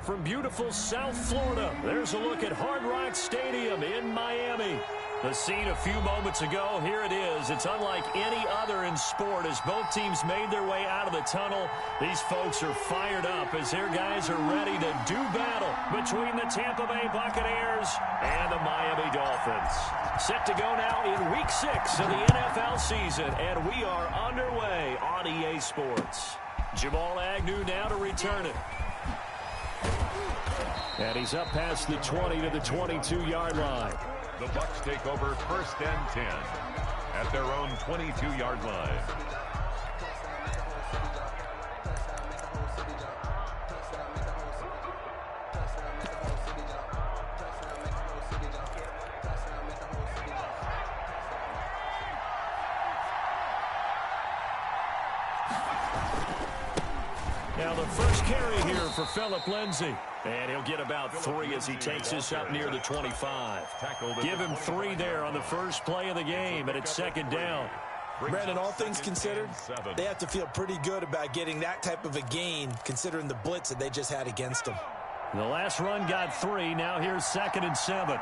from beautiful South Florida. There's a look at Hard Rock Stadium in Miami. The scene a few moments ago, here it is. It's unlike any other in sport as both teams made their way out of the tunnel. These folks are fired up as their guys are ready to do battle between the Tampa Bay Buccaneers and the Miami Dolphins. Set to go now in Week 6 of the NFL season, and we are underway on EA Sports. Jamal Agnew now to return it. And he's up past the 20 to the 22-yard line. The Bucs take over 1st and 10 at their own 22-yard line. Now the first carry here for Phillip Lindsay. And he'll get about 3 as he takes this up near the 25. Give him 3 there on the first play of the game, and it's 2nd down. Brandon, all things considered, they have to feel pretty good about getting that type of a gain, considering the blitz that they just had against them. The last run got 3. Now here's 2nd and 7.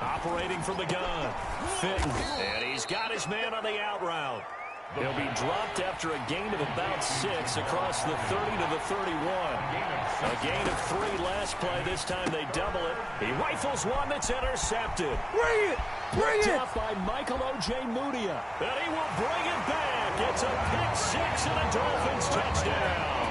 Operating from the gun. Fitton. And he's got his man on the out route. He'll be dropped after a gain of about 6 across the 30 to the 31. A gain of 3 last play. This time they double it. He rifles one that's intercepted. Bring it! Bring it! Up by Michael O.J. Mudia. And he will bring it back. It's a pick 6 and a Dolphins touchdown.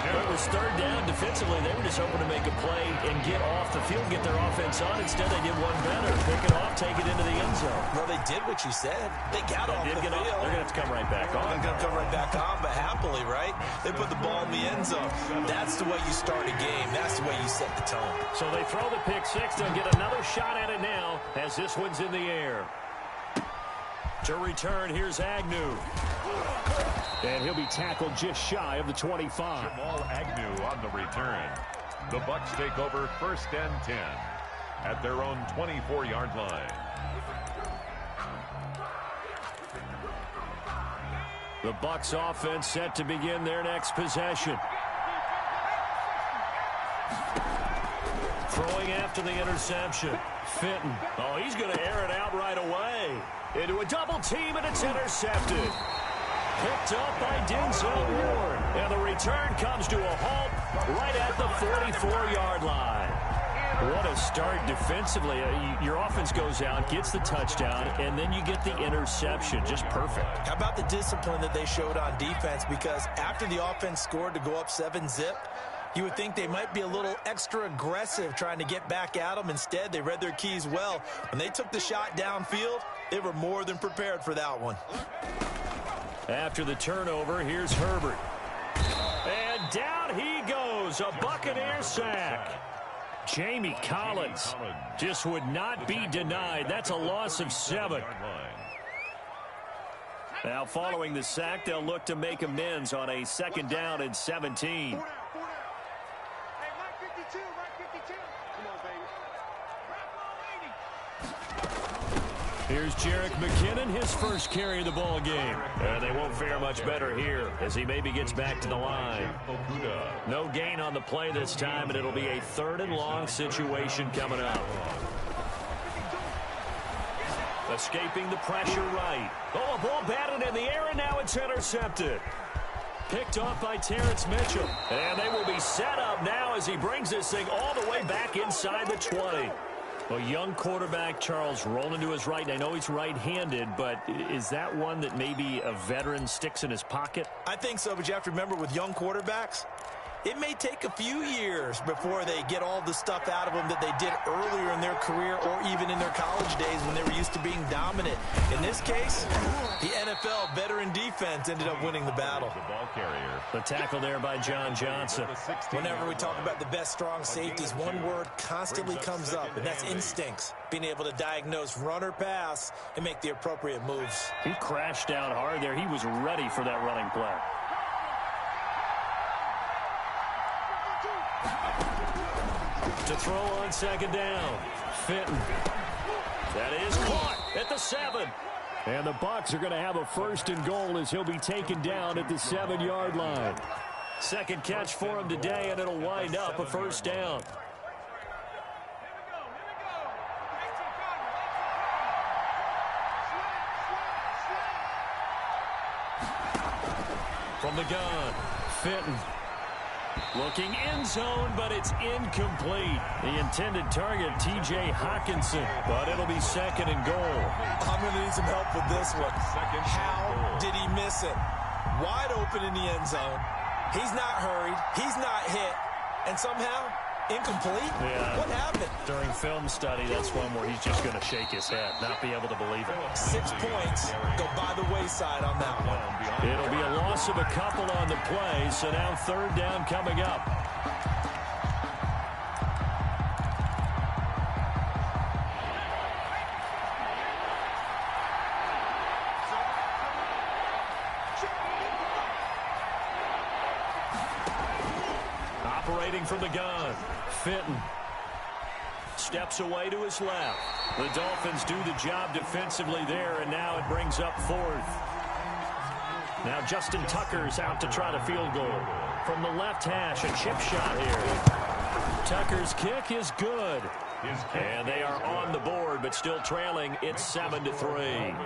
It was 3rd down. Defensively, they were just hoping to make a play and get off the field, get their offense on. Instead, they did one better. Pick it off, take it into the end zone. Well, they did what you said. They got off the field. They're going to have to come right back on. They're going to come right back on, but happily, right? They put the ball in the end zone. That's the way you start a game. That's the way you set the tone. So they throw the pick 6. They'll get another shot at it now as this one's in the air. To return, here's Agnew. And he'll be tackled just shy of the 25. Jamal Agnew on the return. The Bucs take over 1st and 10 at their own 24-yard line. The Bucs offense set to begin their next possession. Throwing after the interception. Fitton. Oh, he's going to air it out right away. Into a double team, and it's intercepted. Picked up by Denzel Ward. And the return comes to a halt right at the 44-yard line. What a start defensively. Your offense goes out, gets the touchdown, and then you get the interception. Just perfect. How about the discipline that they showed on defense? Because after the offense scored to go up 7-zip, you would think they might be a little extra aggressive trying to get back at them. Instead, they read their keys well. When they took the shot downfield, they were more than prepared for that one. After the turnover, here's Herbert. And down he goes, a Buccaneer sack. Jamie Collins just would not be denied. That's a loss of 7. Now following the sack, they'll look to make amends on a 2nd down and 17. Here's Jerick McKinnon, his first carry of the ball game. And they won't fare much better here as he maybe gets back to the line. No gain on the play this time, and it'll be a 3rd and long situation coming up. Escaping the pressure right. Oh, a ball batted in the air, and now it's intercepted. Picked off by Terrence Mitchell. And they will be set up now as he brings this thing all the way back inside the 20. A young quarterback, Charles, rolling to his right. I know he's right-handed, but is that one that maybe a veteran sticks in his pocket? I think so, but you have to remember with young quarterbacks, it may take a few years before they get all the stuff out of them that they did earlier in their career or even in their college days when they were used to being dominant. In this case, the NFL veteran defense ended up winning the battle. The ball carrier. The tackle there by John Johnson. Whenever we talk about the best strong safeties, one word constantly comes up, and that's instincts. Being able to diagnose run or pass and make the appropriate moves. He crashed down hard there. He was ready for that running play. To throw on 2nd down. Fitton. That is caught at the 7. And the Bucs are going to have a 1st and goal as he'll be taken down at the 7-yard line. Second catch for him today, and it'll wind up a 1st down. From the gun, Fenton. Looking end zone, but it's incomplete. The intended target, T.J. Hockenson, but it'll be 2nd and goal. I'm going to need some help with this one. How did he miss it? Wide open in the end zone. He's not hurried. He's not hit. And somehow, incomplete? Yeah. What happened? During film study, that's one where he's just going to shake his head, not be able to believe it. 6 points go by the wayside on that one. It'll be a loss of a couple on the play, so now 3rd down coming up. Operating from the gun, Fenton. Steps away to his left. The Dolphins do the job defensively there, and now it brings up 4th. Now Justin Tucker's out to try the field goal. From the left hash, a chip shot here. Tucker's kick is good. And they are on the board, but still trailing. It's 7-3.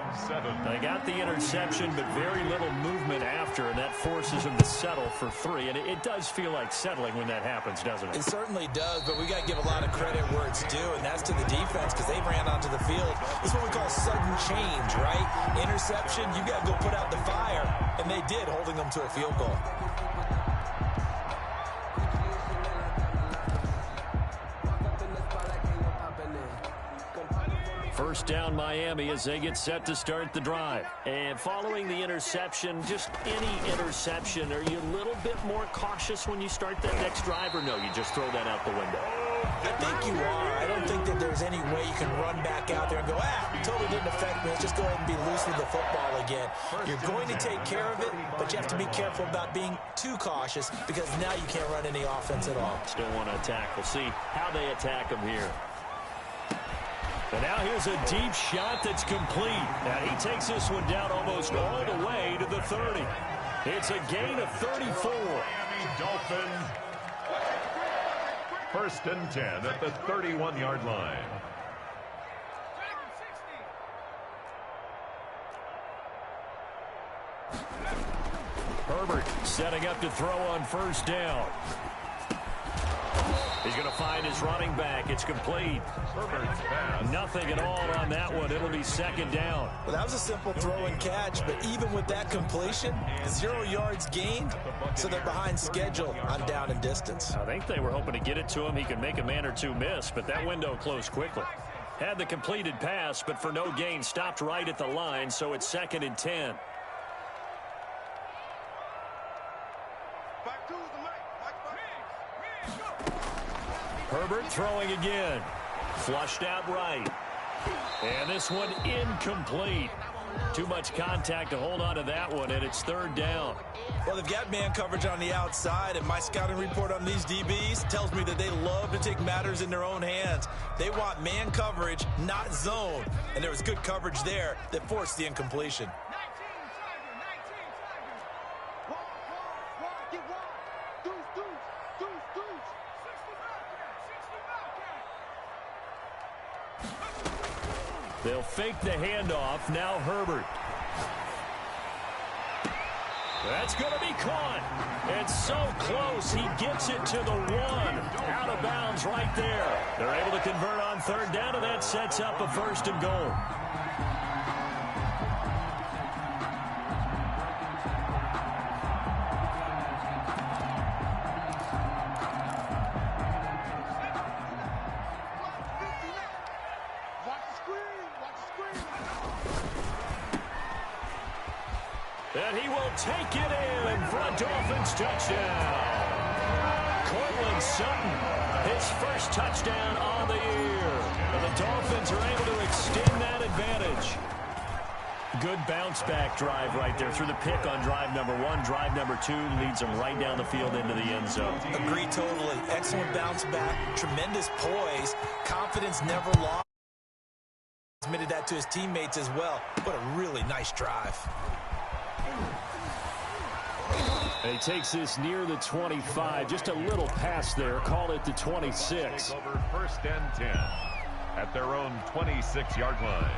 They got the interception, but very little movement after, and that forces them to settle for 3. And it does feel like settling when that happens, doesn't it? It certainly does, but we got to give a lot of credit where it's due, and that's to the defense because they ran onto the field. This is what we call sudden change, right? Interception, you got to go put out the fire, and they did, holding them to a field goal. First down Miami as they get set to start the drive. And following the interception, just any interception, are you a little bit more cautious when you start that next drive, or no, you just throw that out the window? I think you are. I don't think that there's any way you can run back out there and go, totally didn't affect me. Let's just go ahead and be loose with the football again. You're going to take care of it, but you have to be careful about being too cautious because now you can't run any offense at all. Still want to attack. We'll see how they attack them here. And now here's a deep shot that's complete. Now he takes this one down almost all the way to the 30. It's a gain of 34. Miami Dolphins. 1st and 10 at the 31-yard line. Herbert setting up to throw on 1st down. He's going to find his running back. It's complete. Herbert's pass. Nothing at all on that one. It'll be 2nd down. Well, that was a simple throw and catch, but even with that completion, 0 yards gained, so they're behind schedule on down and distance. I think they were hoping to get it to him. He could make a man or two miss, but that window closed quickly. Had the completed pass, but for no gain, stopped right at the line, so it's 2nd and 10. Herbert throwing again. Flushed out right. And this one incomplete. Too much contact to hold on to that one, and it's 3rd down. Well, they've got man coverage on the outside, and my scouting report on these DBs tells me that they love to take matters in their own hands. They want man coverage, not zone. And there was good coverage there that forced the incompletion. They'll fake the handoff. Now Herbert. That's going to be caught. It's so close. He gets it to the 1. Out of bounds right there. They're able to convert on 3rd down, and that sets up a 1st and goal. And he will take it in for a Dolphins touchdown. Courtland Sutton, his first touchdown on the year. And the Dolphins are able to extend that advantage. Good bounce-back drive right there through the pick on drive number 1. Drive number 2 leads them right down the field into the end zone. Agree totally. Excellent bounce back, tremendous poise, confidence never lost. Transmitted that to his teammates as well. What a really nice drive. He takes this near the 25. Just a little pass there. Call it the 26. Over first and 10 at their own 26-yard line.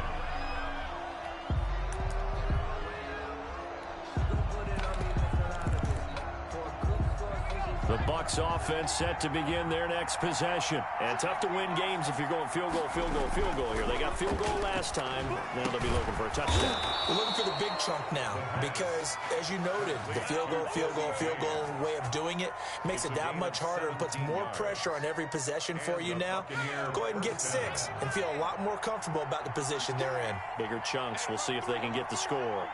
The Bucs offense set to begin their next possession. And tough to win games if you're going field goal, field goal, field goal here. They got field goal last time. Now they'll be looking for a touchdown. We're looking for the big chunk now because, as you noted, the field goal, field goal, field goal way of doing it makes it that much harder and puts more pressure on every possession for you now. Go ahead and get 6 and feel a lot more comfortable about the position they're in. Bigger chunks. We'll see if they can get the score.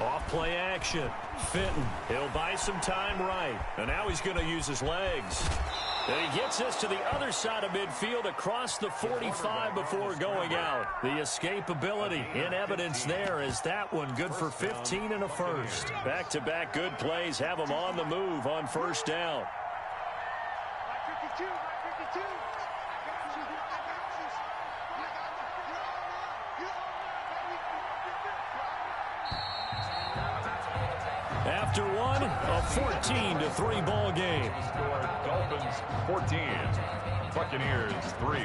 Off play action. Fenton. He'll buy some time right. And now he's going to use his legs. And he gets this to the other side of midfield across the 45 before going out. The escapability in evidence there is that one good for 15 and a first. Back-to-back good plays have him on the move on first down. After one, a 14-3 ball game. Dolphins 14, Buccaneers 3.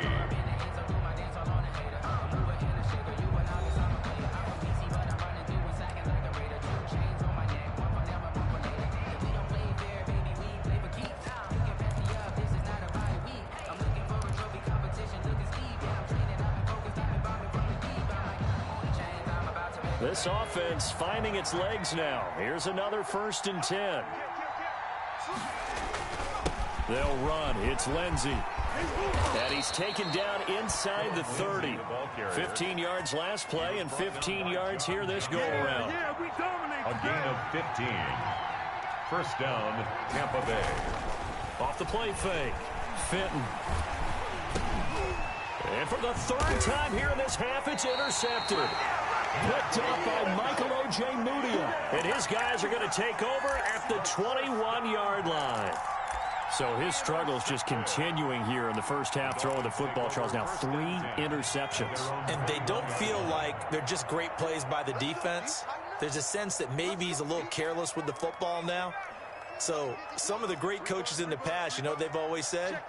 This offense finding its legs now. Here's another 1st and 10. They'll run. It's Lindsey. And he's taken down inside the 30. 15 yards last play and 15 yards here this go-around. A gain of 15. First down, Tampa Bay. Off the play fake. Fenton. And for the 3rd time here in this half, it's intercepted. Picked up by Michael Ojemudia. And his guys are going to take over at the 21-yard line. So his struggles just continuing here in the first half, throwing the football. Charles, now 3 interceptions. And they don't feel like they're just great plays by the defense. There's a sense that maybe he's a little careless with the football now. So some of the great coaches in the past, you know, they've always said,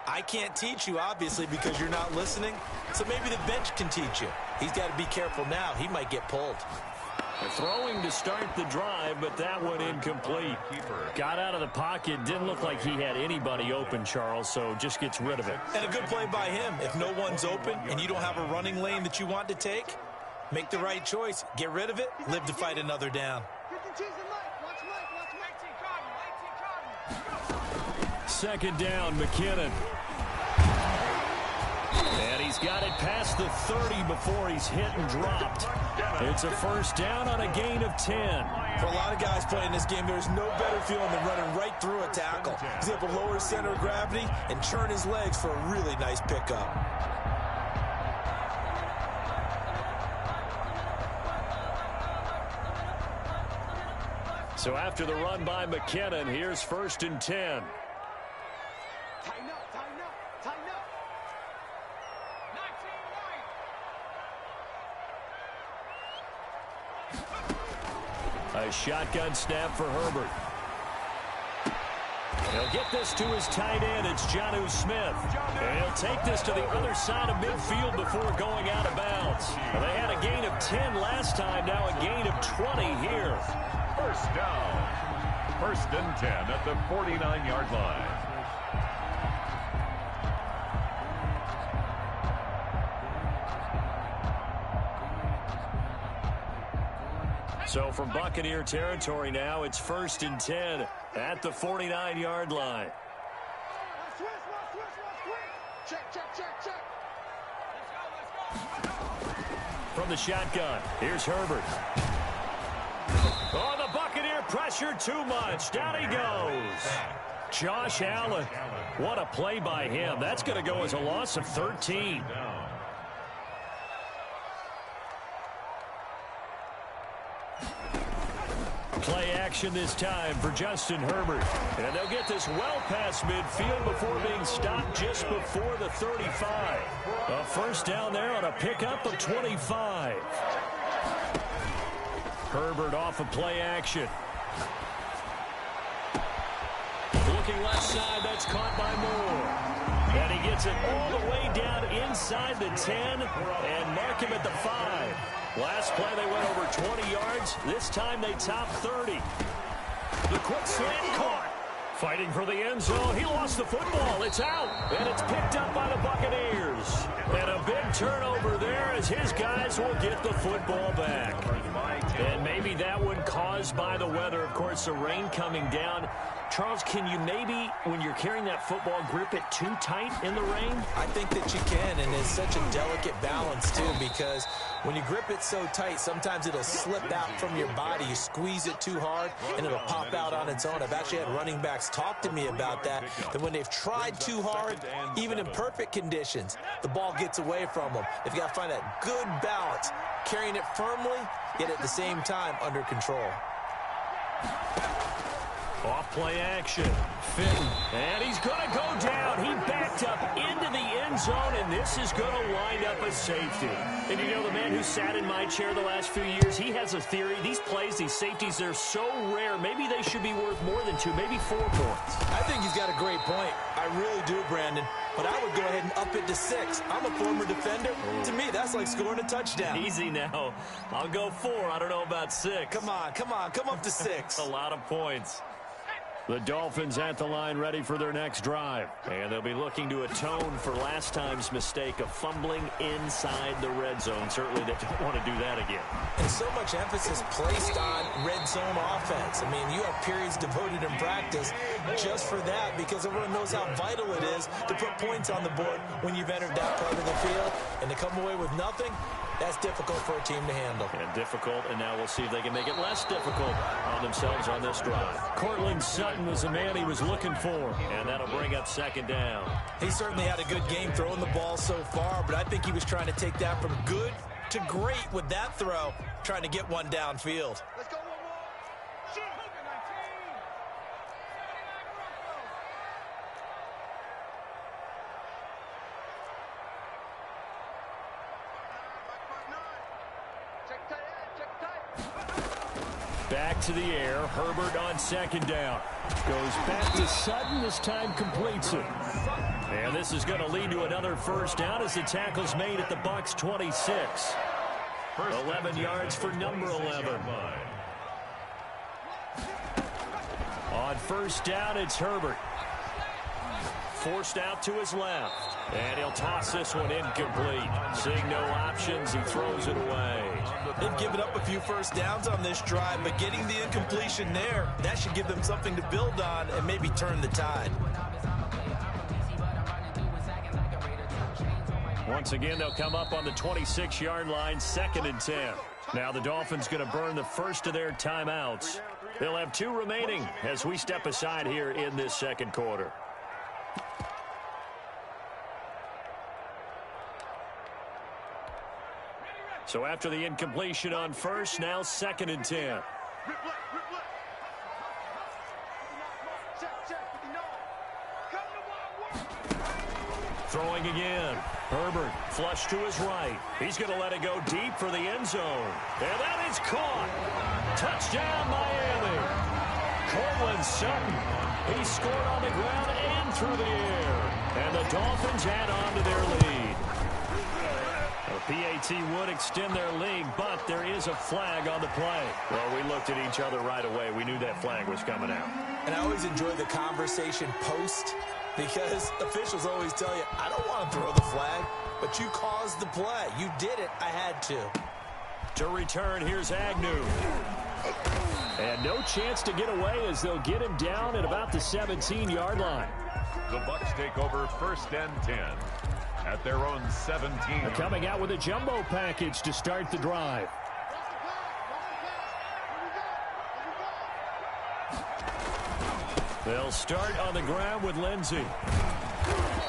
I can't teach you, obviously, because you're not listening. So maybe the bench can teach you. He's got to be careful now. He might get pulled. Throwing to start the drive, but that one incomplete. Got out of the pocket. Didn't look like he had anybody open, Charles, so just gets rid of it. And a good play by him. If no one's open and you don't have a running lane that you want to take, make the right choice. Get rid of it. Live to fight another down. 2nd down, McKinnon. And he's got it past the 30 before he's hit and dropped. It's a first down on a gain of 10. For a lot of guys playing this game, there's no better feeling than running right through a tackle. He's able to lower his center of gravity and churn his legs for a really nice pickup. So after the run by McKinnon, here's 1st and 10. A shotgun snap for Herbert. He'll get this to his tight end. It's Jonnu Smith. And he'll take this to the other side of midfield before going out of bounds. Well, they had a gain of 10 last time. Now a gain of 20 here. First down. 1st and 10 at the 49-yard line. So from Buccaneer territory now, it's 1st and 10 at the 49-yard line. From the shotgun, here's Herbert. Oh, the Buccaneer pressure too much. Down he goes. Josh Allen. What a play by him. That's going to go as a loss of 13. Play action this time for Justin Herbert. And they'll get this well past midfield before being stopped just before the 35. A first down there on a pickup of 25. Herbert off of play action. Looking left side, that's caught by Moore. And he gets it all the way down inside the 10 and mark him at the 5. Last play they went over 20 yards. This time they topped 30. The quick slant caught. Fighting for the end zone. He lost the football. It's out. And it's picked up by the Buccaneers. And a big turnover there as his guys will get the football back. And maybe that one caused by the weather. Of course, the rain coming down. Charles, can you maybe, when you're carrying that football, grip it too tight in the rain? I think that you can, and it's such a delicate balance, too, because when you grip it so tight, sometimes it'll slip out from your body. You squeeze it too hard, and it'll pop out on its own. I've actually had running backs talk to me about that when they've tried too hard, even in perfect conditions, the ball gets away from them. They've got to find that good balance, carrying it firmly, yet at the same time under control. Off play action. Fitton. And he's going to go down. He backed up into the end zone, and this is going to wind up a safety. And you know, the man who sat in my chair the last few years, he has a theory. These plays, these safeties, they're so rare. Maybe they should be worth more than 2, maybe 4 points. I think he's got a great point. I really do, Brandon. But I would go ahead and up it to 6. I'm a former defender. To me, that's like scoring a touchdown. Easy now. I'll go 4. I don't know about 6. Come on. Come up to 6. A lot of points. The Dolphins at the line ready for their next drive. And they'll be looking to atone for last time's mistake of fumbling inside the red zone. Certainly they don't want to do that again. And so much emphasis placed on red zone offense. I mean, you have periods devoted in practice just for that because everyone knows how vital it is to put points on the board when you've entered that part of the field. And to come away with nothing, that's difficult for a team to handle. And difficult, and now we'll see if they can make it less difficult on themselves on this drive. Cortland Sutton was the man he was looking for, and that'll bring up second down. He certainly had a good game throwing the ball so far, but I think he was trying to take that from good to great with that throw, trying to get one downfield. Let's go one more. Shoot. Back to the air. Herbert on second down. Goes back to Sutton. This time completes it. And this is going to lead to another first down as the tackle's made at the Bucs 26. 11 yards for number 11. On first down, it's Herbert. Forced out to his left. And he'll toss this one incomplete. Seeing no options, he throws it away. They've given up a few first downs on this drive, but getting the incompletion there, that should give them something to build on and maybe turn the tide. Once again, they'll come up on the 26-yard line, 2nd and 10. Now the Dolphins going to burn the first of their timeouts. They'll have 2 remaining as we step aside here in this second quarter. So after the incompletion on first, now 2nd and 10. Throwing again. Herbert flush to his right. He's going to let it go deep for the end zone. And that is caught. Touchdown, Miami. Cortland Sutton. He scored on the ground and through the air. And the Dolphins add on to their lead. PAT would extend their lead, but there is a flag on the play. Well, we looked at each other right away. We knew that flag was coming out. And I always enjoy the conversation post because officials always tell you, I don't want to throw the flag, but you caused the play. You did it. I had to. To return, here's Agnew. And no chance to get away as they'll get him down at about the 17-yard line. The Bucs take over 1st and 10. At their own 17. Coming out with a jumbo package to start the drive. They'll start on the ground with Lindsey.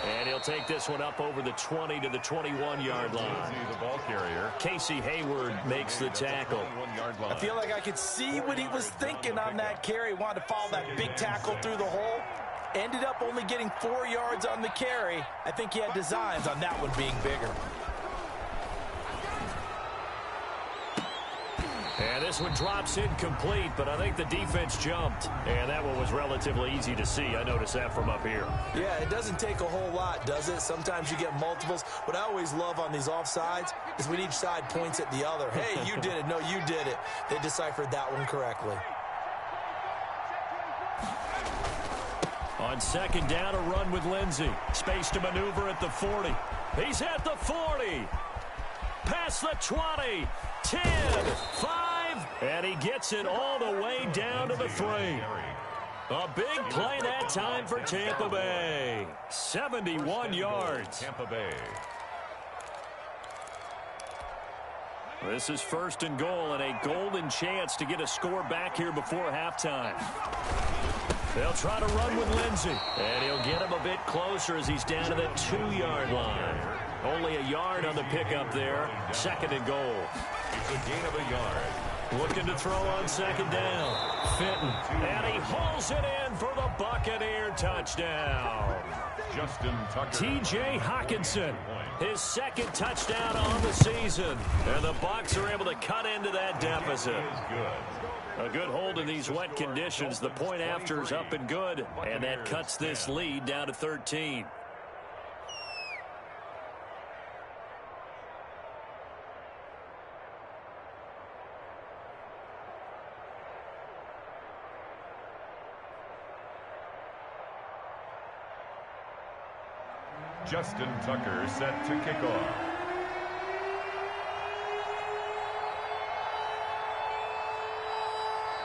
And he'll take this one up over the 20 to the 21-yard line. The ball carrier. Casey Hayward makes the tackle. I feel like I could see what he was thinking on that carry. Wanted to follow that big tackle through the hole. Ended up only getting 4 yards on the carry. I think he had designs on that one being bigger. And this one drops incomplete, but I think the defense jumped. And that one was relatively easy to see. I noticed that from up here. Yeah, it doesn't take a whole lot, does it? Sometimes you get multiples. What I always love on these offsides is when each side points at the other. Hey, you did it. No, you did it. They deciphered that one correctly. On second down, a run with Lindsey. Space to maneuver at the 40. He's at the 40. Past the 20. 10, 5, and he gets it all the way down to the 3. A big play that time for Tampa Bay. 71 yards. Tampa Bay. This is first and goal and a golden chance to get a score back here before halftime. They'll try to run with Lindsey, and he'll get him a bit closer as he's down to the 2-yard line. Only a yard on the pickup there. Second and goal. It's a gain of a yard. Looking to throw on second down. Fenton. And he hauls it in for the Buccaneer touchdown. Justin Tucker. T.J. Hockenson. His second touchdown on the season. And the Bucs are able to cut into that deficit. A good hold in these wet conditions. The point after is up and good. And that cuts this lead down to 13. Justin Tucker set to kick off.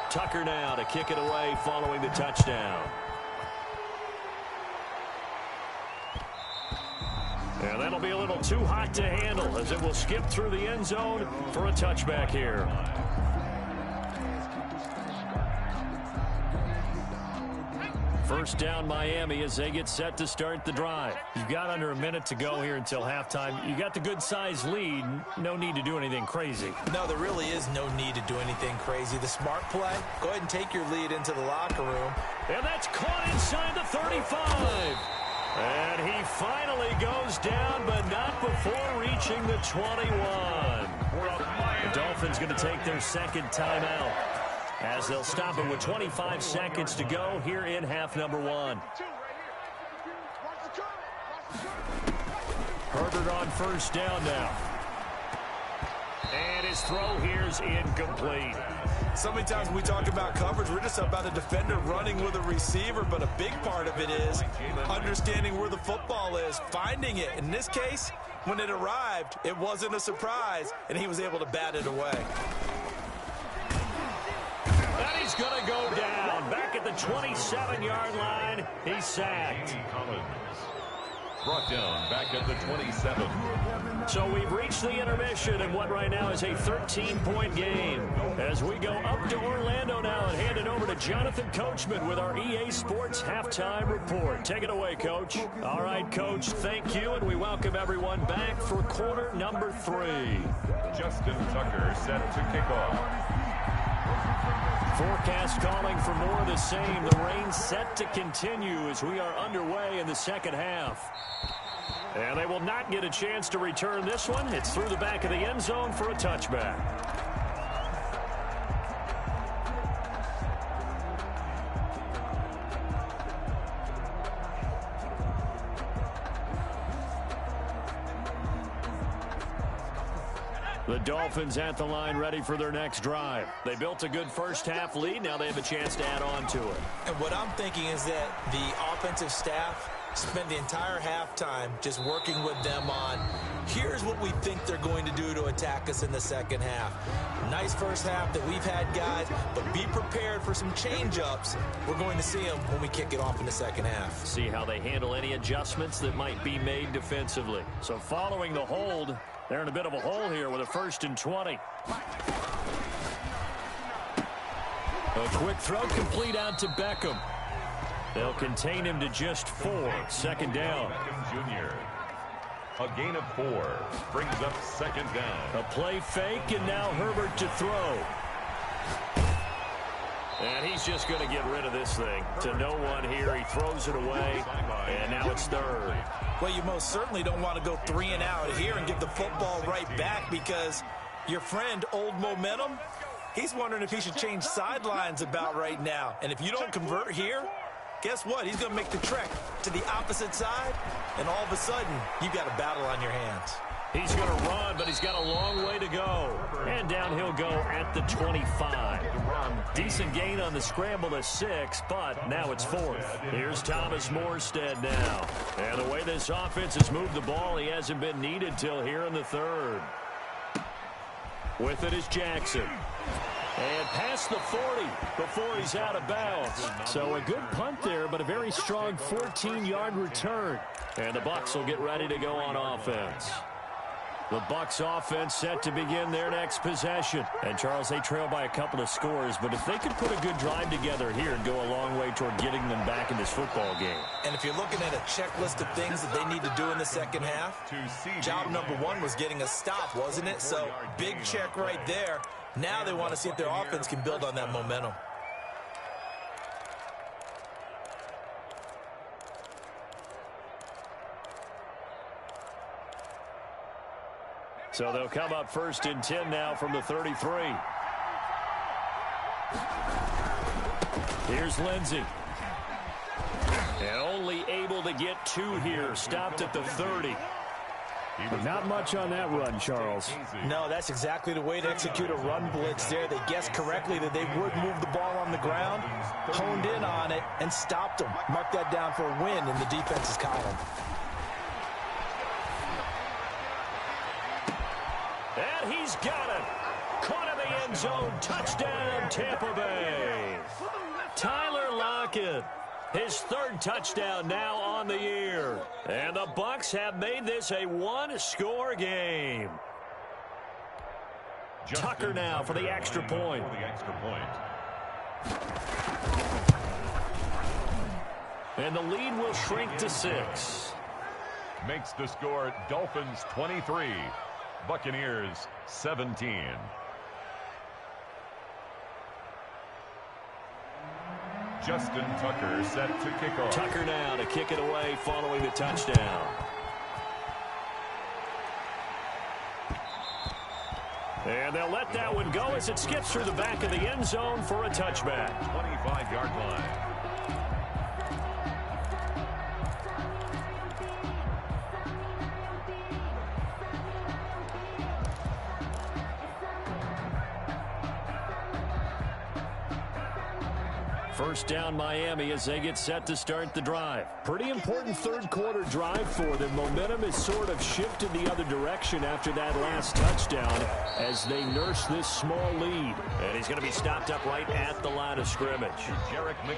Tucker now to kick it away following the touchdown. And that'll be a little too hot to handle as it will skip through the end zone for a touchback here. First down Miami as they get set to start the drive. You've got under a minute to go here until halftime. You got the good-sized lead. No need to do anything crazy. No, there really is no need to do anything crazy. The smart play, go ahead and take your lead into the locker room. And that's caught inside the 35. And he finally goes down, but not before reaching the 21. The Dolphins going to take their second timeout, as they'll stop it with 25 seconds to go here in half number 1. Herbert on first down now. And his throw here is incomplete. So many times when we talk about coverage, we're just about a defender running with a receiver, but a big part of it is understanding where the football is, finding it. In this case, when it arrived, it wasn't a surprise, and he was able to bat it away. And he's going to go down. Back at the 27-yard line, he's sacked. Brought down back at the 27. So we've reached the intermission in what right now is a 13-point game. As we go up to Orlando now and hand it over to Jonathan Coachman with our EA Sports Halftime Report. Take it away, Coach. All right, Coach, thank you, and we welcome everyone back for quarter number 3. Justin Tucker set to kick off. Forecast calling for more of the same. The rain set to continue as we are underway in the second half. And they will not get a chance to return this one. It's through the back of the end zone for a touchback. The Dolphins at the line ready for their next drive. They built a good first half lead. Now they have a chance to add on to it. And what I'm thinking is that the offensive staff spent the entire halftime just working with them on, here's what we think they're going to do to attack us in the second half. Nice first half that we've had, guys, but be prepared for some change-ups. We're going to see them when we kick it off in the second half. See how they handle any adjustments that might be made defensively. So following the hold, they're in a bit of a hole here with a 1st and 20. A quick throw complete out to Beckham. They'll contain him to just 4. Second down. Jr. A gain of 4 brings up second down. A play fake, and now Herbert to throw. And he's just going to get rid of this thing. To no one here. He throws it away, and now it's third. Well, you most certainly don't want to go 3 and out here and give the football right back, because your friend, Old Momentum, he's wondering if he should change sidelines about right now. And if you don't convert here, guess what? He's going to make the trek to the opposite side, and all of a sudden, you've got a battle on your hands. He's going to run, but he's got a long way to go. And down he'll go at the 25. Decent gain on the scramble to 6, but now it's 4th. Here's Thomas Morstead now. And the way this offense has moved the ball, he hasn't been needed till here in the 3rd. With it is Jackson. And past the 40 before he's out of bounds. So a good punt there, but a very strong 14-yard return. And the Bucs will get ready to go on offense. The Bucs offense set to begin their next possession. And, Charles, they trail by a couple of scores, but if they could put a good drive together here and go a long way toward getting them back in this football game. And if you're looking at a checklist of things that they need to do in the second half, job number 1 was getting a stop, wasn't it? So, big check right there. Now they want to see if their offense can build on that momentum. So they'll come up 1st and 10 now from the 33. Here's Lindsey. And only able to get 2 here. Stopped at the 30. But not much on that run, Charles. No, that's exactly the way to execute a run blitz there. They guessed correctly that they would move the ball on the ground, honed in on it, and stopped them. Mark that down for a win in the defense's column. And he's got it. Caught in the end zone. Touchdown, Tampa Bay. Tyler Lockett. His 3rd touchdown now on the year. And the Bucs have made this a 1-score game. Tucker now for the extra point. And the lead will shrink to 6. Makes the score Dolphins 23. Buccaneers 17. Justin Tucker set to kick off. Tucker now to kick it away following the touchdown. And they'll let that one go as it skips through the back of the end zone for a touchback. 25-yard line. First down Miami as they get set to start the drive. Pretty important 3rd quarter drive for them. Momentum has sort of shifted the other direction after that last touchdown as they nurse this small lead. And he's going to be stopped up right at the line of scrimmage.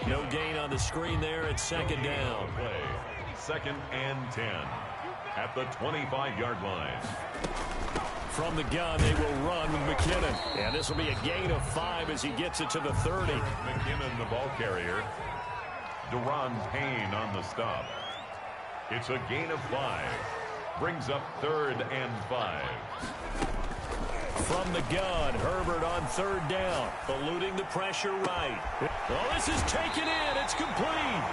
No gain on the screen there at 2nd down. 2nd and 10 at the 25-yard line. From the gun, they will run with McKinnon. And this will be a gain of 5 as he gets it to the 30. McKinnon, the ball carrier. Deron Payne on the stop. It's a gain of 5. Brings up 3rd and 5. From the gun, Herbert on 3rd down. Eluding the pressure right. Oh, this is taken in. It's complete.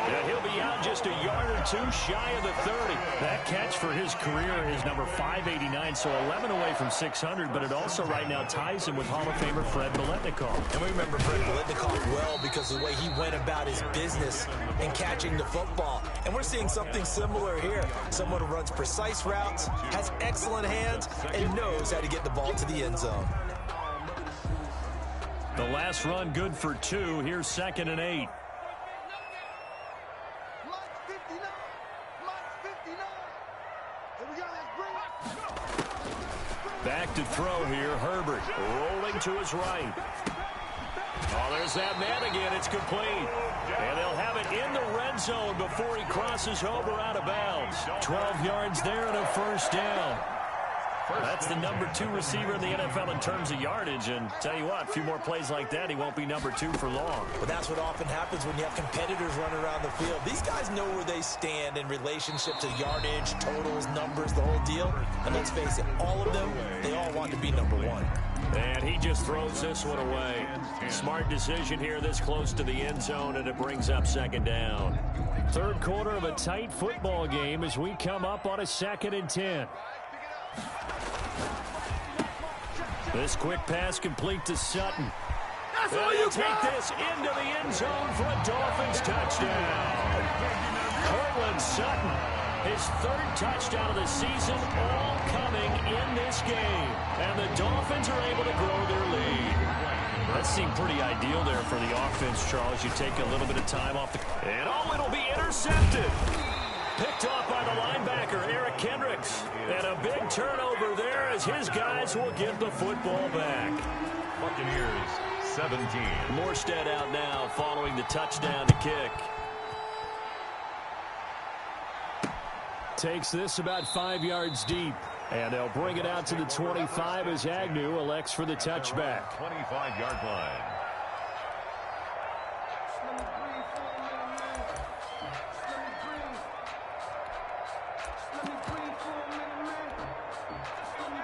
Yeah, he'll be out just a yard or 2 shy of the 30. That catch for his career is number 589, so 11 away from 600, but it also right now ties him with Hall of Famer Fred Biletnikoff. And we remember Fred Biletnikoff well because of the way he went about his business in catching the football. And we're seeing something similar here. Someone who runs precise routes, has excellent hands, and knows how to get the ball to the end zone. The last run good for 2. Here's 2nd and 8. Back to throw here, Herbert rolling to his right. Oh, there's that man again. It's complete. And they'll have it in the red zone before he crosses over out of bounds. 12 yards there and a 1st down. That's the number 2 receiver in the NFL in terms of yardage. And tell you what, a few more plays like that, he won't be number 2 for long. But that's what often happens when you have competitors running around the field. These guys know where they stand in relationship to yardage, totals, numbers, the whole deal. And let's face it, all of them, they all want to be number 1. And he just throws this one away. Smart decision here this close to the end zone, and it brings up 2nd down. Third quarter of a tight football game as we come up on a 2nd and 10. This quick pass complete to Sutton. They'll take this into the end zone for a Dolphins touchdown. Courtland Sutton, his 3rd touchdown of the season, all coming in this game. And the Dolphins are able to grow their lead. That seemed pretty ideal there for the offense, Charles. You take a little bit of time off the... And it'll be intercepted. Picked off by the linebacker, Eric Kendricks. And a big turnover there as his guys will get the football back. Buccaneers, 17. Morstead out now following the touchdown to kick. Takes this about 5 yards deep. And they'll bring it out to the 25 as Agnew elects for the touchback. 25-yard line.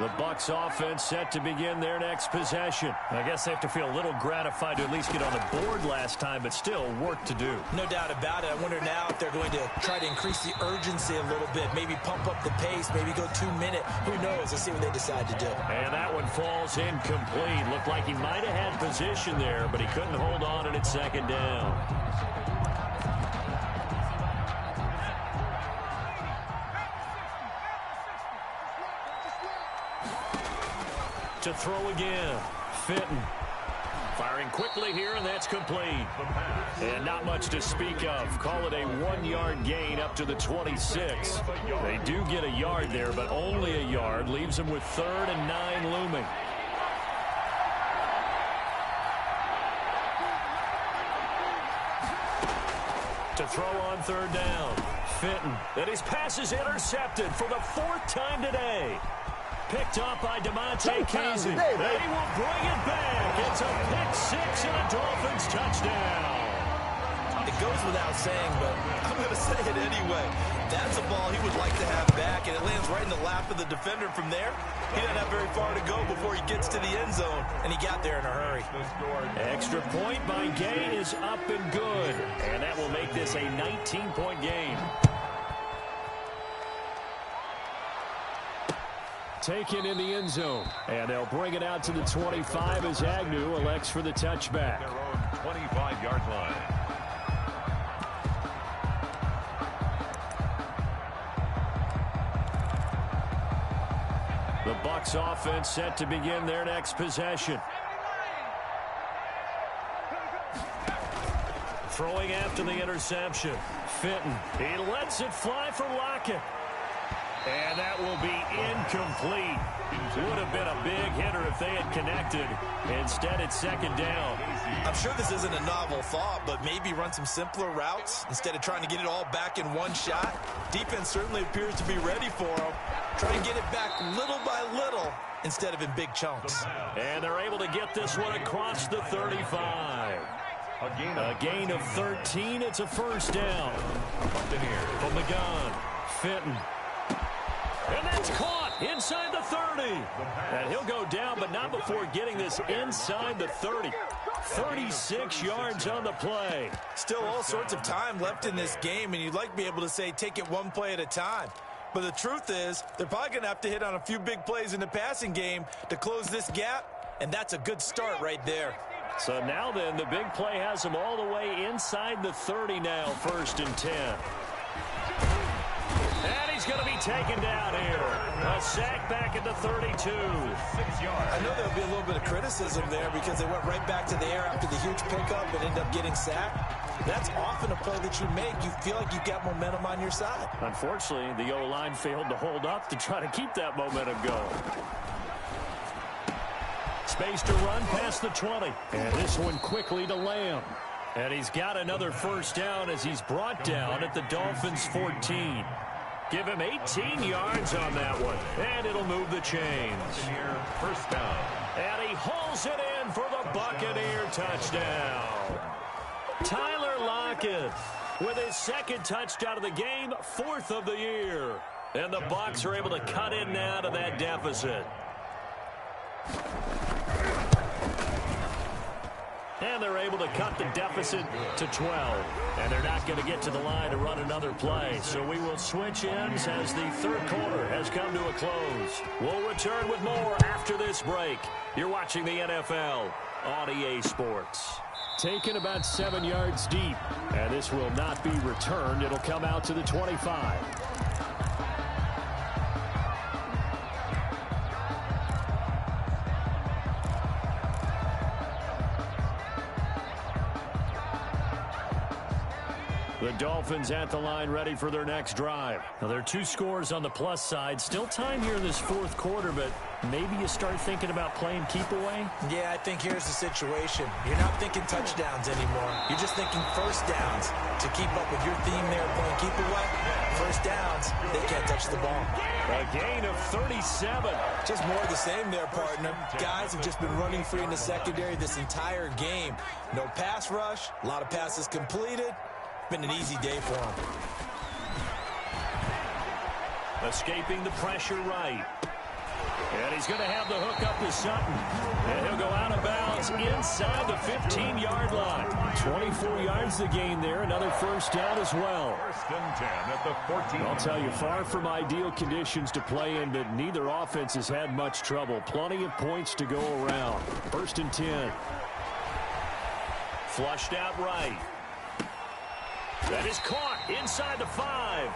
The Bucs offense set to begin their next possession. I guess they have to feel a little gratified to at least get on the board last time, but still work to do. No doubt about it. I wonder now if they're going to try to increase the urgency a little bit, maybe pump up the pace, maybe go 2-minute. Who knows? Let's see what they decide to do. And that one falls incomplete. Looked like he might have had position there, but he couldn't hold on, and it's 2nd down. To throw again. Fitton firing quickly here, and that's complete. And not much to speak of. Call it a 1-yard gain up to the 26. They do get a yard there, but only a yard. Leaves them with 3rd and 9 looming. To throw on 3rd down. Fitton. And his pass is intercepted for the 4th time today. Picked up by DeMonte Casey. They will bring it back. It's a pick-6 and a Dolphins touchdown. It goes without saying, but I'm going to say it anyway. That's a ball he would like to have back, and it lands right in the lap of the defender from there. He doesn't have very far to go before he gets to the end zone, and he got there in a hurry. Extra point by Gay is up and good, and that will make this a 19-point game. Taken in the end zone. And they'll bring it out to the 25 as Agnew elects for the touchback. 25-yard line. The Bucs offense set to begin their next possession. Throwing after the interception. Fitton. He lets it fly for Lockett. And that will be incomplete. Would have been a big hitter if they had connected. Instead, it's 2nd down. I'm sure this isn't a novel thought, but maybe run some simpler routes instead of trying to get it all back in one shot. Defense certainly appears to be ready for them. Try and get it back little by little instead of in big chunks. And they're able to get this one across the 35. A gain of 13. It's a 1st down. From McGowan. Fitton. And that's caught inside the 30. And he'll go down, but not before getting this inside the 30. 36 yards on the play. Still all sorts of time left in this game, and you'd like to be able to say take it one play at a time. But the truth is, they're probably going to have to hit on a few big plays in the passing game to close this gap, and that's a good start right there. So now then, the big play has them all the way inside the 30 now, 1st and 10. And he's going to be taken down here. A sack back at the 32. 6 yards. I know there'll be a little bit of criticism there because they went right back to the air after the huge pickup and ended up getting sacked. That's often a play that you make. You feel like you've got momentum on your side. Unfortunately, the O-line failed to hold up to try to keep that momentum going. Space to run past the 20. And this one quickly to Lamb. And he's got another 1st down as he's brought down at the Dolphins' 14. Give him 18 yards on that one, and it'll move the chains. First down. And he hauls it in for the Buccaneer touchdown. Tyler Lockett with his second touchdown of the game, 4th of the year. And the Bucs are able to cut in now to that deficit. And they're able to cut the deficit to 12. And they're not going to get to the line to run another play. So we will switch ends as the third quarter has come to a close. We'll return with more after this break. You're watching the NFL on EA Sports. Taken about 7 yards deep. And this will not be returned. It'll come out to the 25. The Dolphins at the line ready for their next drive. Now, there are 2 scores on the plus side. Still time here in this fourth quarter, but maybe you start thinking about playing keep away? Yeah, I think here's the situation. You're not thinking touchdowns anymore. You're just thinking first downs. To keep up with your theme there playing keep away, first downs, they can't touch the ball. A gain of 37. Just more of the same there, partner. Guys have just been running free in the secondary this entire game. No pass rush, a lot of passes completed. Been an easy day for him. Escaping the pressure right. And he's going to have the hook up to Sutton. And he'll go out of bounds inside the 15-yard line. 24 yards to gain there. Another first down as well. First and 10 at the 14. I'll tell you, far from ideal conditions to play in, but neither offense has had much trouble. Plenty of points to go around. First and 10. Flushed out right. That is caught inside the 5.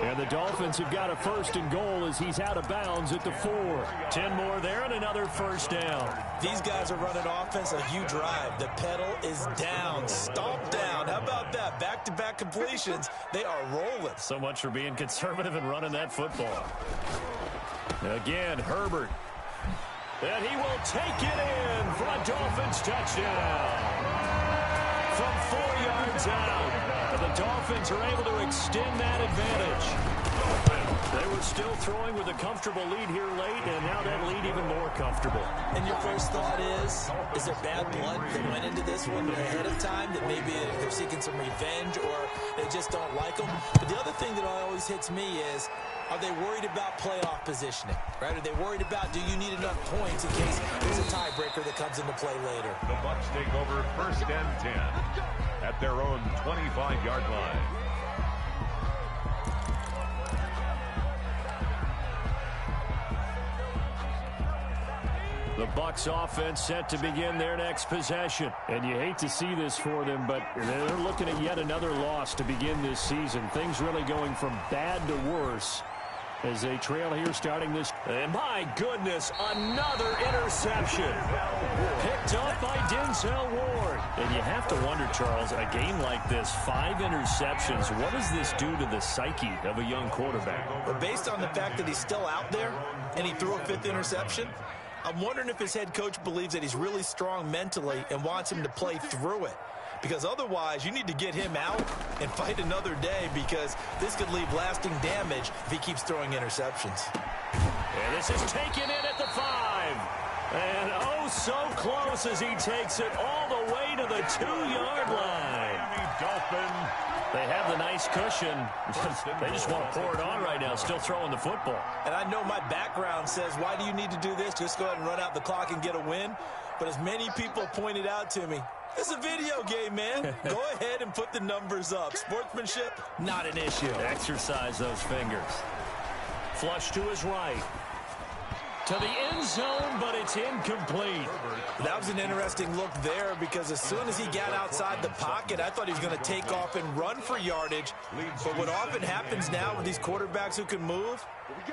And the Dolphins have got a first and goal as he's out of bounds at the 4. 10 more there and another first down. These guys are running offense a huge drive. The pedal is down, stomped down. How about that? Back-to-back completions. They are rolling. So much for being conservative and running that football. Again, Herbert. And he will take it in for a Dolphins touchdown. From 4 yards out. The Dolphins are able to extend that advantage. They were still throwing with a comfortable lead here late, and now that lead even more comfortable. And your first thought is there bad blood that went into this one ahead of time, that maybe they're seeking some revenge or they just don't like them? But the other thing that always hits me is, are they worried about playoff positioning? Right? Are they worried about, do you need enough points in case there's a tiebreaker that comes into play later? The Bucs take over first and 10 at their own 25-yard line. The Bucs offense set to begin their next possession. And you hate to see this for them, but they're looking at yet another loss to begin this season. Things really going from bad to worse as they trail here starting this. And my goodness, another interception. Picked up by Denzel Ward. And you have to wonder, Charles, a game like this, 5 interceptions, what does this do to the psyche of a young quarterback? Well, based on the fact that he's still out there and he threw a 5th interception, I'm wondering if his head coach believes that he's really strong mentally and wants him to play through it. Because otherwise, you need to get him out and fight another day, because this could leave lasting damage if he keeps throwing interceptions. And this is taken in at the 5. And oh, so close as he takes it all the way to the 2-yard line. Dolphin. They have the nice cushion. They just want to pour it on right now, still throwing the football. And I know my background says, why do you need to do this? Just go ahead and run out the clock and get a win. But as many people pointed out to me, it's a video game, man. Go ahead and put the numbers up. Sportsmanship, not an issue. Exercise those fingers. Flush to his right. To the end zone, but it's incomplete. That was an interesting look there, because as soon as he got outside the pocket, I thought he was going to take off and run for yardage. But what often happens now with these quarterbacks who can move,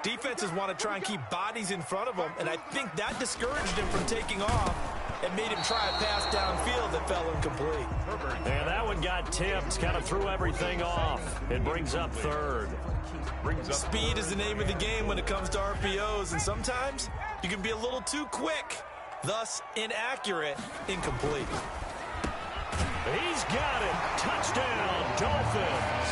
defenses want to try and keep bodies in front of them, and I think that discouraged him from taking off and made him try a pass downfield that fell incomplete. And that one got tipped, kind of threw everything off. It brings up third. Speed is the name of the game when it comes to RPOs, and sometimes you can be a little too quick, thus inaccurate, incomplete. He's got it. Touchdown, Dolphins.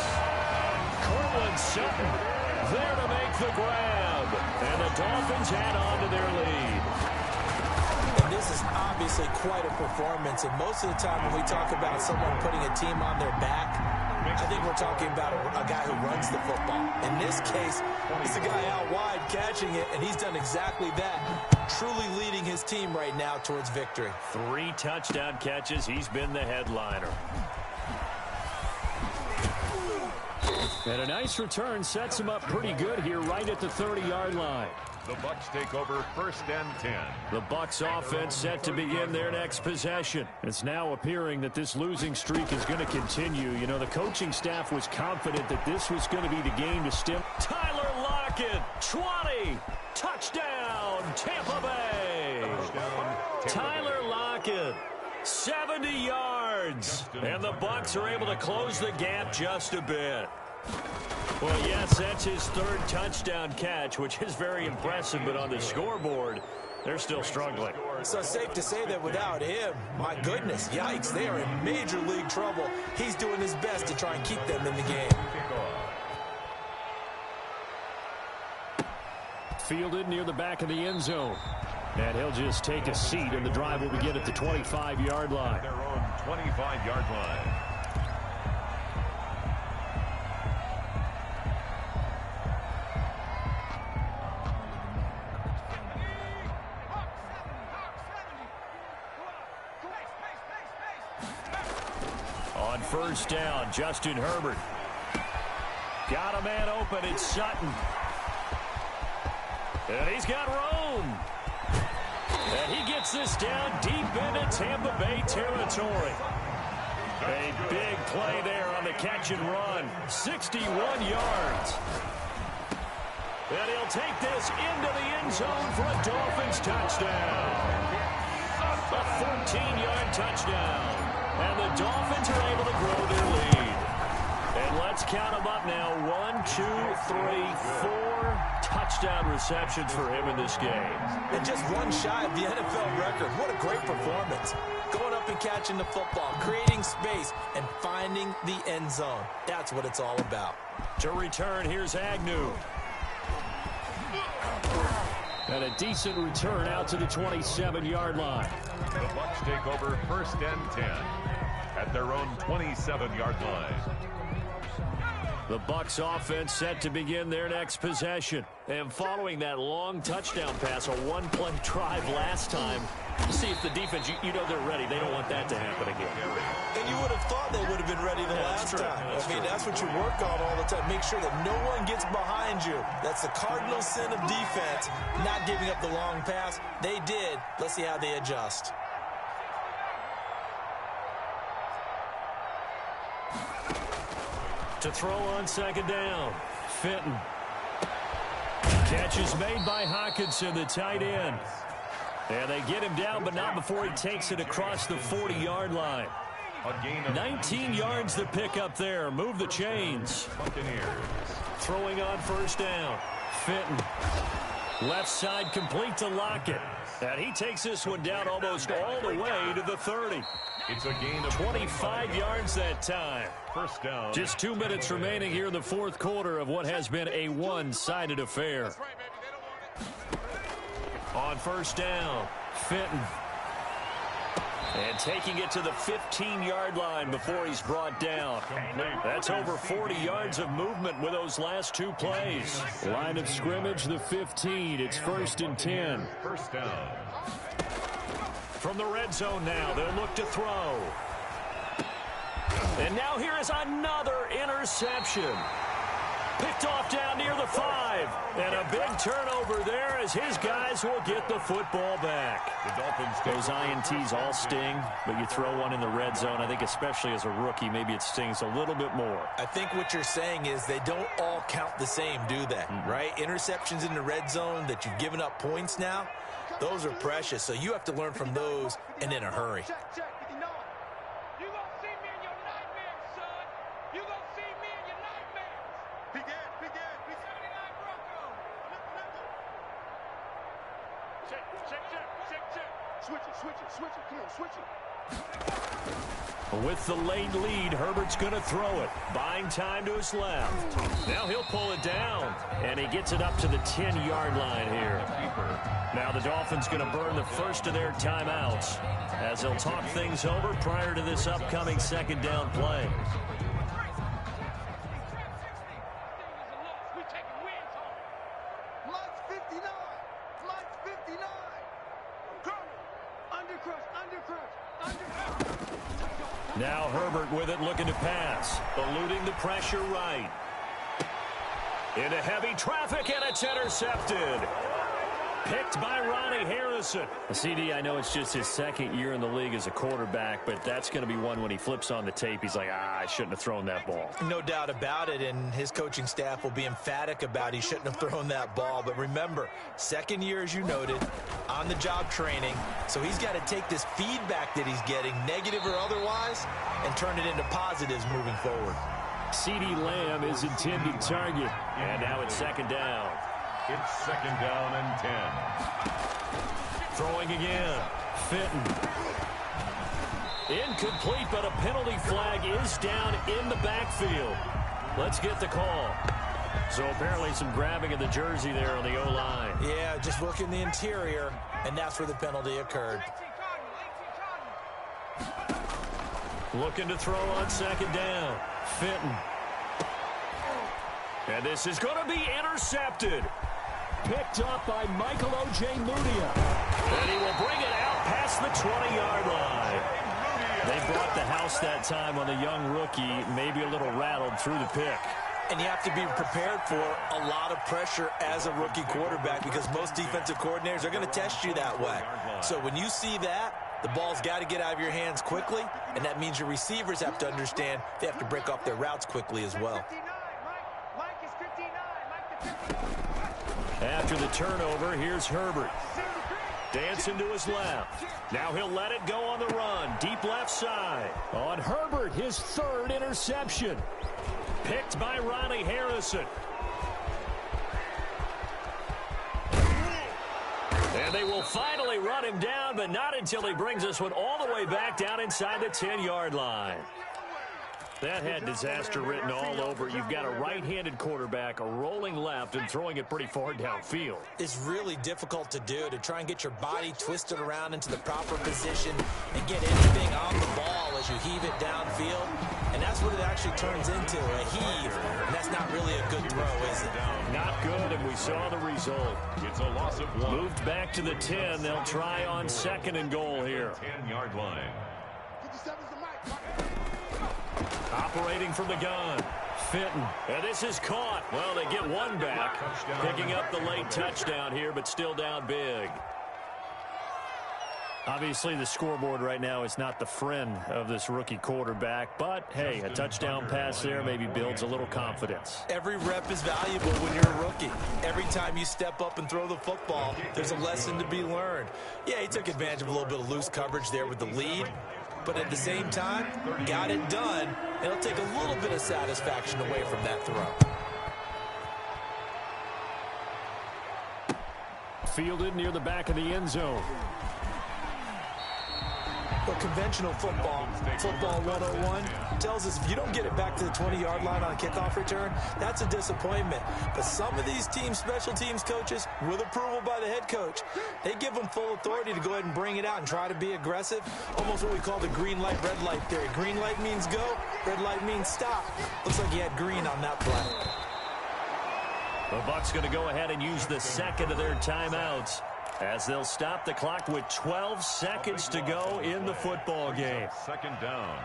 Cortland Sutton there to make the grab. And the Dolphins add on to their lead. And this is obviously quite a performance. And most of the time when we talk about someone putting a team on their back, I think we're talking about a guy who runs the football. In this case, it's a guy out wide catching it, and he's done exactly that, truly leading his team right now towards victory. 3 touchdown catches. He's been the headliner. And a nice return sets him up pretty good here right at the 30-yard line. The Bucs take over 1st and 10. The Bucs offense set to begin their next possession. It's now appearing that this losing streak is going to continue. You know, the coaching staff was confident that this was going to be the game to stem. Tyler Lockett, 20, touchdown, Tampa Bay. Tyler Lockett, 70 yards. And the Bucs are able to close the gap just a bit. Well, yes, that's his 3rd touchdown catch, which is very impressive, but on the scoreboard, they're still struggling. So safe to say that without him, my goodness, yikes, they are in major league trouble. He's doing his best to try and keep them in the game. Fielded near the back of the end zone. And he'll just take a seat, and the drive will begin at the 25-yard line. Their own 25-yard line. On 1st down, Justin Herbert. Got a man open, it's Sutton. And he's got Rome. And he gets this down deep into Tampa Bay territory. A big play there on the catch and run. 61 yards. And he'll take this into the end zone for a Dolphins touchdown. A 14-yard touchdown. And the Dolphins are able to grow their lead. And let's count them up now. 1, 2, 3, 4 touchdown receptions for him in this game. And just one shy of the NFL record. What a great performance. Going up and catching the football, creating space, and finding the end zone. That's what it's all about. To return, here's Agnew. And a decent return out to the 27-yard line. The Bucs take over 1st and 10 at their own 27-yard line. The Bucs offense set to begin their next possession. And following that long touchdown pass, a one-play drive last time, see if the defense, you know they're ready. They don't want that to happen again. And you would have thought they would have been ready the last time. That's what you work on all the time. Make sure that no one gets behind you. That's the cardinal sin of defense, not giving up the long pass. They did. Let's see how they adjust. To throw on 2nd down, Fenton. Catch is made by Hockenson, the tight end. And they get him down, but not before he takes it across the 40-yard line. 19 yards to pick up there. Move the chains. Buccaneers. Throwing on 1st down. Fenton. Left side complete to Lockett. And he takes this one down almost all the way to the 30. It's a gain of 25 yards that time. 1st down. Just 2 minutes remaining here in the 4th quarter of what has been a one-sided affair. On 1st down, Fenton. And taking it to the 15-yard line before he's brought down. That's over 40 yards of movement with those last 2 plays. Line of scrimmage, the 15. It's 1st and 10. 1st down. From the red zone now, they'll look to throw. And now here is another interception. Picked off down near the 5. And a big turnover there as his guys will get the football back. The Dolphins take Those INTs all sting, but you throw one in the red zone, I think especially as a rookie, maybe it stings a little bit more. I think what you're saying is they don't all count the same, do they? Right? Interceptions in the red zone that you've given up points now, those are precious. So you have to learn from those and in a hurry. Check. You gonna see me in your nightmares, son. You gonna see me in your nightmares. Begin. 79 Bronco. Check. Switch it. Come on, switch it. With the late lead, Herbert's going to throw it. Buying time to his left. Now he'll pull it down. And he gets it up to the 10-yard line here. Now the Dolphins going to burn the first of their timeouts as they'll talk things over prior to this upcoming second down play. Now Herbert with it, looking to pass. Eluding the pressure right. Into heavy traffic, and it's intercepted. Picked by Ronnie Harrison. CD, I know it's just his second year in the league as a quarterback, but that's going to be one when he flips on the tape. He's like, I shouldn't have thrown that ball. No doubt about it, and his coaching staff will be emphatic about he shouldn't have thrown that ball. But remember, second year, as you noted, on-the-job training, so he's got to take this feedback that he's getting, negative or otherwise, and turn it into positives moving forward. CeeDee Lamb is intended target. And now it's second down. It's second down and 10. Throwing again. Fitton. Incomplete, but a penalty flag is down in the backfield. Let's get the call. So apparently some grabbing of the jersey there on the O-line. Yeah, just working the interior, and that's where the penalty occurred. Looking to throw on second down. Fitton. And this is going to be intercepted. Picked up by Michael Ojemudia. And he will bring it out past the 20-yard line. They brought the house that time on the young rookie, maybe a little rattled through the pick. And you have to be prepared for a lot of pressure as a rookie quarterback because most defensive coordinators are going to test you that way. So when you see that, the ball's got to get out of your hands quickly, and that means your receivers have to understand they have to break off their routes quickly as well. After the turnover, here's Herbert. Dancing to his left. Now he'll let it go on the run. Deep left side. On Herbert, his third interception. Picked by Ronnie Harrison. And they will finally run him down, but not until he brings this one all the way back down inside the 10-yard line. That had disaster written all over. You've got a right-handed quarterback, a rolling left, and throwing it pretty far downfield. It's really difficult to do, to try and get your body twisted around into the proper position and get anything on the ball as you heave it downfield. And that's what it actually turns into, a heave. And that's not really a good throw, is it? Not good, and we saw the result. It's a loss of 1. Moved back to the 10. They'll try on second and goal here. 10-yard line. Operating from the gun. Fitton. And this is caught. Well, they get one back. Picking up the late touchdown here, but still down big. Obviously, the scoreboard right now is not the friend of this rookie quarterback. But, hey, a touchdown pass there maybe builds a little confidence. Every rep is valuable when you're a rookie. Every time you step up and throw the football, there's a lesson to be learned. Yeah, he took advantage of a little bit of loose coverage there with the lead. But at the same time, got it done. It'll take a little bit of satisfaction away from that throw. Fielded near the back of the end zone. But conventional football 101, tells us if you don't get it back to the 20-yard line on a kickoff return, that's a disappointment. But some of these team special teams coaches, with approval by the head coach, they give them full authority to go ahead and bring it out and try to be aggressive. Almost what we call the green light, red light theory. Green light means go, red light means stop. Looks like he had green on that play. The Bucs going to go ahead and use the second of their timeouts, as they'll stop the clock with 12 seconds to go in the football game. Second down.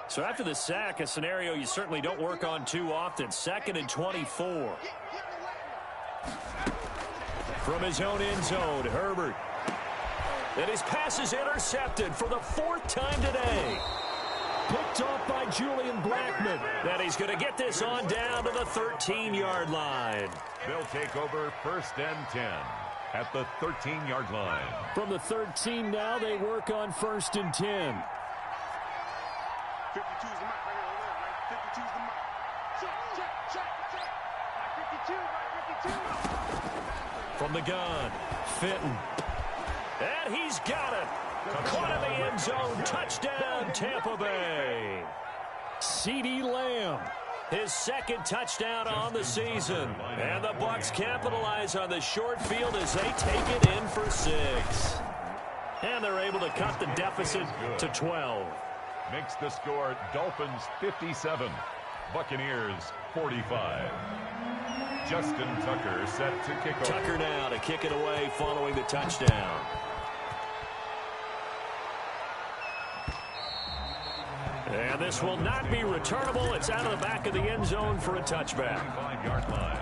So after the sack, a scenario you certainly don't work on too often. 2nd and 24. From his own end zone, Herbert. And his pass is intercepted for the 4th time today. Picked off by Julian Blackmon. Then he's going to get this on down to the 13-yard line. They'll take over 1st and 10 at the 13-yard line. From the 13 now, they work on 1st and 10. 52's the mic right here. 52's the mic. Check, check, check, check. From the gun, Fenton. And he's got it. Caught in the end zone. Touchdown, Tampa Bay. CeeDee Lamb, his second touchdown on the season. And the Bucs capitalize on the short field as they take it in for 6. And they're able to cut the deficit to 12. Makes the score Dolphins 57, Buccaneers 45. Justin Tucker set to kick off. Tucker now to kick it away following the touchdown. And this will not be returnable. It's out of the back of the end zone for a touchback. 5-yard line.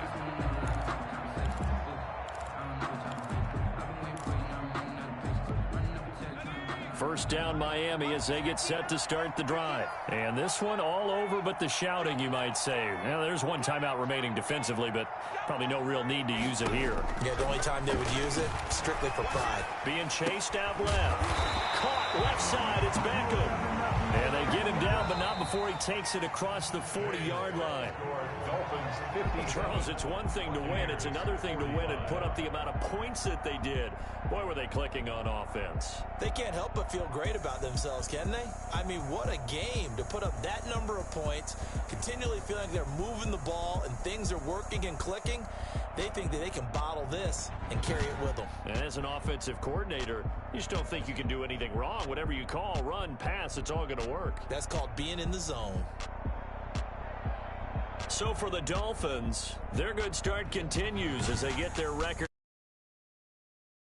First down Miami as they get set to start the drive. And this one all over but the shouting, you might say. Now, there's one timeout remaining defensively, but probably no real need to use it here. Yeah, the only time they would use it, strictly for pride. Being chased out left. Caught left side. It's Beckham. And they get him down, but not before he takes it across the 40-yard line. Charles, it's one thing to win. It's another thing to win and put up the amount of points that they did. Boy, were they clicking on offense. They can't help but feel great about themselves, can they? I mean, what a game to put up that number of points, continually feeling like they're moving the ball and things are working and clicking. They think that they can bottle this and carry it with them. And as an offensive coordinator, you just don't think you can do anything wrong. Whatever you call, run, pass, it's all going to work. That's called being in the zone. So for the Dolphins, their good start continues as they get their record.